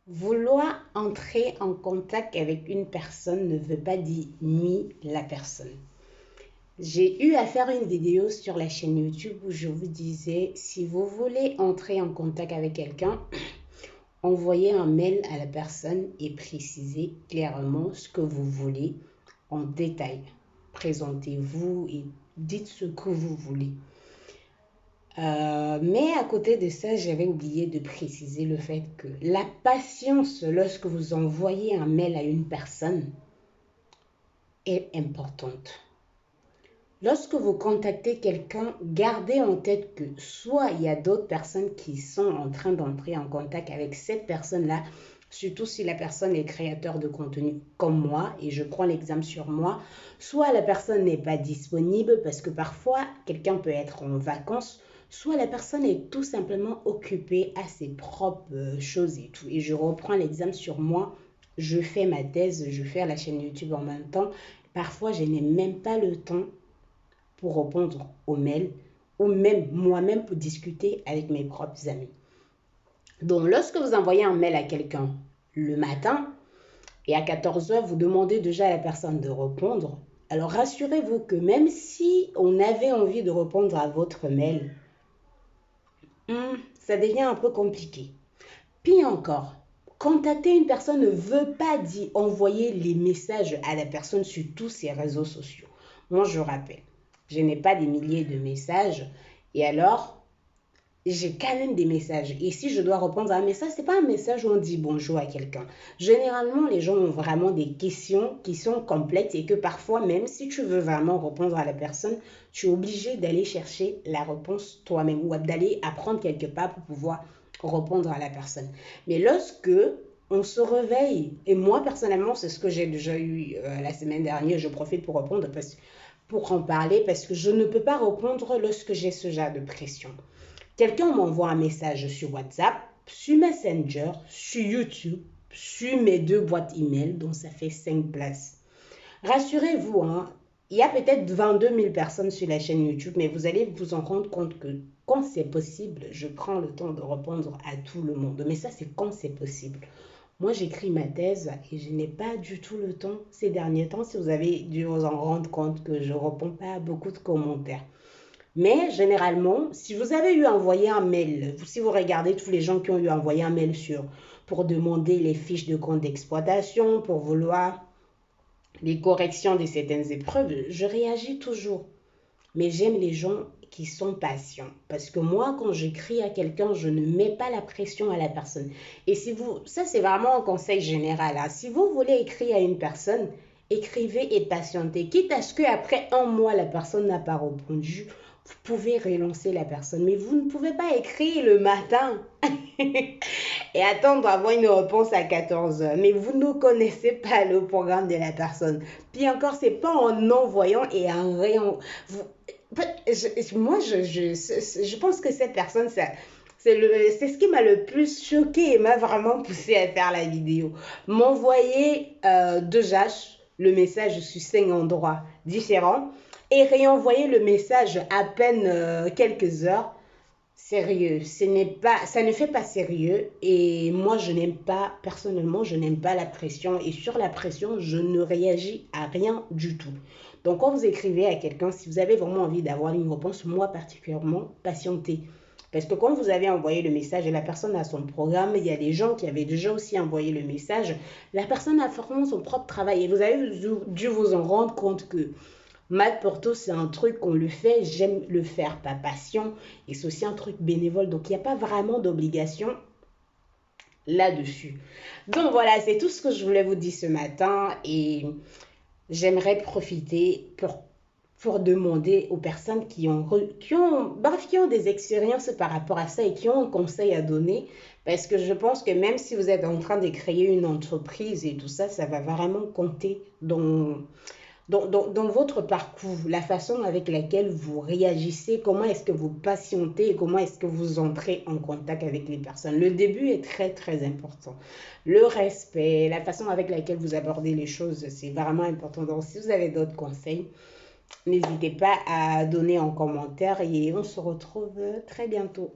Vouloir entrer en contact avec une personne ne veut pas dire nuire la personne. J'ai eu à faire une vidéo sur la chaîne YouTube où je vous disais, si vous voulez entrer en contact avec quelqu'un, envoyez un mail à la personne et précisez clairement ce que vous voulez en détail. Présentez-vous et dites ce que vous voulez. Mais à côté de ça, j'avais oublié de préciser le fait que la patience lorsque vous envoyez un mail à une personne est importante. Lorsque vous contactez quelqu'un, gardez en tête que soit il y a d'autres personnes qui sont en train d'entrer en contact avec cette personne-là, surtout si la personne est créateur de contenu comme moi, et je prends l'exemple sur moi, soit la personne n'est pas disponible parce que parfois quelqu'un peut être en vacances, soit la personne est tout simplement occupée à ses propres choses et tout. Et je reprends l'exemple sur moi, je fais ma thèse, je fais la chaîne YouTube en même temps. Parfois, je n'ai même pas le temps pour répondre aux mails ou même moi-même pour discuter avec mes propres amis. Donc, lorsque vous envoyez un mail à quelqu'un le matin et à 14 h, vous demandez déjà à la personne de répondre, alors rassurez-vous que même si on avait envie de répondre à votre mail, ça devient un peu compliqué. Puis encore, contacter une personne ne veut pas dire envoyer les messages à la personne sur tous ses réseaux sociaux. Moi, je rappelle, je n'ai pas des milliers de messages et alors, j'ai quand même des messages. Et si je dois répondre à un message, ce n'est pas un message où on dit bonjour à quelqu'un. Généralement, les gens ont vraiment des questions qui sont complètes et que parfois, même si tu veux vraiment répondre à la personne, tu es obligé d'aller chercher la réponse toi-même ou d'aller apprendre quelque part pour pouvoir répondre à la personne. Mais lorsque on se réveille, et moi personnellement, c'est ce que j'ai déjà eu la semaine dernière, je profite pour répondre pour en parler parce que je ne peux pas répondre lorsque j'ai ce genre de pression. Quelqu'un m'envoie un message sur WhatsApp, sur Messenger, sur YouTube, sur mes 2 boîtes email, donc ça fait 5 places. Rassurez-vous, il y a peut-être 22 000 personnes sur la chaîne YouTube, mais vous allez vous en rendre compte que quand c'est possible, je prends le temps de répondre à tout le monde. Mais ça, c'est quand c'est possible. Moi, j'écris ma thèse et je n'ai pas du tout le temps ces derniers temps, si vous avez dû vous en rendre compte que je ne réponds pas à beaucoup de commentaires. Mais généralement, si vous avez eu envoyé un mail, si vous regardez tous les gens qui ont eu envoyé un mail pour demander les fiches de compte d'exploitation, pour vouloir les corrections de certaines épreuves, je réagis toujours. Mais j'aime les gens qui sont patients. Parce que moi, quand j'écris à quelqu'un, je ne mets pas la pression à la personne. Et si vous, ça c'est vraiment un conseil général. Si vous voulez écrire à une personne, écrivez et patientez. Quitte à ce qu'après un mois, la personne n'a pas répondu, vous pouvez relancer la personne. Mais vous ne pouvez pas écrire le matin et attendre d'avoir une réponse à 14 h. Mais vous ne connaissez pas le programme de la personne. Puis encore, c'est pas en envoyant et en réenvoyant. Je pense que cette personne, c'est ce qui m'a le plus choqué et m'a vraiment poussé à faire la vidéo. M'envoyer déjà le message sur 5 endroits différents et réenvoyer le message à peine quelques heures. Sérieux, ça ne fait pas sérieux et moi je n'aime pas, personnellement je n'aime pas la pression et sur la pression je ne réagis à rien du tout. Donc quand vous écrivez à quelqu'un, si vous avez vraiment envie d'avoir une réponse, moi particulièrement, patientez. Parce que quand vous avez envoyé le message et la personne a son programme, il y a des gens qui avaient déjà aussi envoyé le message, la personne a vraiment son propre travail et vous avez dû vous en rendre compte que Maths pour tous, c'est un truc qu'on le fait, j'aime le faire, pas passion, et c'est aussi un truc bénévole, donc il n'y a pas vraiment d'obligation là-dessus. Donc voilà, c'est tout ce que je voulais vous dire ce matin, et j'aimerais profiter pour demander aux personnes qui ont des expériences par rapport à ça et qui ont un conseil à donner, parce que je pense que même si vous êtes en train de créer une entreprise et tout ça, ça va vraiment compter dans votre parcours, la façon avec laquelle vous réagissez, comment est-ce que vous patientez et comment est-ce que vous entrez en contact avec les personnes. Le début est très, très important. Le respect, la façon avec laquelle vous abordez les choses, c'est vraiment important. Donc, si vous avez d'autres conseils, n'hésitez pas à donner en commentaire et on se retrouve très bientôt.